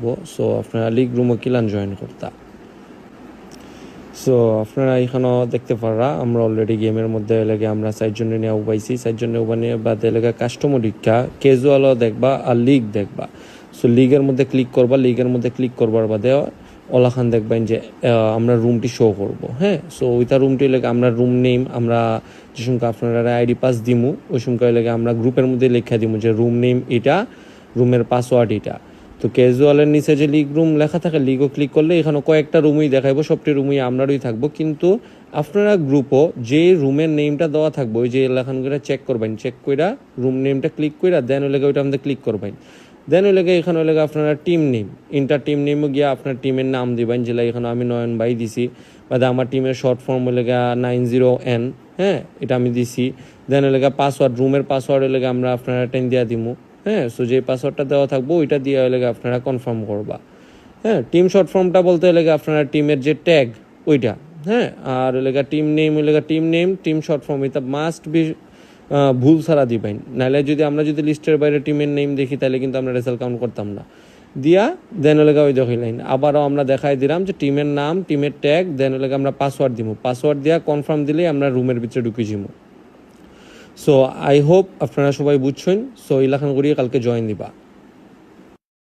হইব। সো আপনারা league রুমও কিলান join করতা। সো আপনারা এখানেও দেখতে পারা আমরা অলরেডি গেমের মধ্যে এলাকা আমরা 4 জনে নিয়ে উবাইছি। 4 জনে উবানে বাদ এলাকা কাস্টমার দীক্ষা ক্যাজুয়ালও দেখবা আর লিগ দেখবা। সো লিগের মধ্যে ক্লিক করবা, লিগের মধ্যে ক্লিক করবার বাদে ওলাখান দেখবেন যে আমরা রুমটি শো করব। হ্যাঁ, সো ওইটা রুমটি লেগে আমরা রুম নেম আমরা যে সময় আপনারা আইডি পাস দিমু ওই সময় লেগে আমরা গ্রুপের মধ্যে লেখা দিমু যে রুম নেম এটা, রুমের পাসওয়ার্ড এটা। তো ক্যাজুয়ালের নিচে যে লিগ রুম লেখা থাকে লিগও ক্লিক করলে এখানে কয়েকটা রুমই দেখাইবো, সবটি রুমই আমরাই থাকবো। কিন্তু আপনারা গ্রুপও যে রুমের নেমটা দেওয়া থাকবো ওই যে লেখান করে চেক করবেন, চেক কইরা রুম নেমটা ক্লিক কইরা দেন ওই লেগে ওইটা আমাদের ক্লিক করবেন। দেন ওই লেগে এখানে ওই লেগে আপনারা টিম নেম ইন্টার টিম নেমও গিয়ে আপনার টিমের নাম দিবেন, যেটা এখানে আমি নয়ন ভাই দিছি বা আমার টিমের শর্ট ফর্ম ওই লেগে 90N। হ্যাঁ, এটা আমি দিছি। দেন ওই লেগে পাসওয়ার্ড রুমের পাসওয়ার্ড ওই লেগে আমরা আপনারা 10 দিয়া দিমু। হ্যাঁ, সো যে পাসওয়ার্ডটা দেওয়া থাকবো ওইটা দিয়ে লেগে আপনারা কনফার্ম করবা। হ্যাঁ, টিম শর্ট ফর্মটা বলতে লেগে আপনারা টিমের যে ট্যাগ ওইটা। হ্যাঁ, আর লেগে টিম নেম ওই লেগে team name team short form এটা মাস্ট বি ভুল ছাড়া দিবেন, নাহলে যদি আমরা যদি লিস্টের বাইরে টিমের নেম দেখি তাহলে কিন্তু আমরা রেজাল্ট কাউন্ট করতাম না। দিয়া দেন লেগে ওই দেখাইলেন আবারও আমরা দেখাই দিলাম যে টিমের নাম টিমের ট্যাগ দেন লেগে আমরা পাসওয়ার্ড দিব, পাসওয়ার্ড দিয়া কনফার্ম দিলেই আমরা রুমের ভিতরে ঢুকে যাবো। সো আই হোপ আপনারা সবাই বুঝছেন। সো ইলাখান করিয়ে কালকে জয়েন দিবা।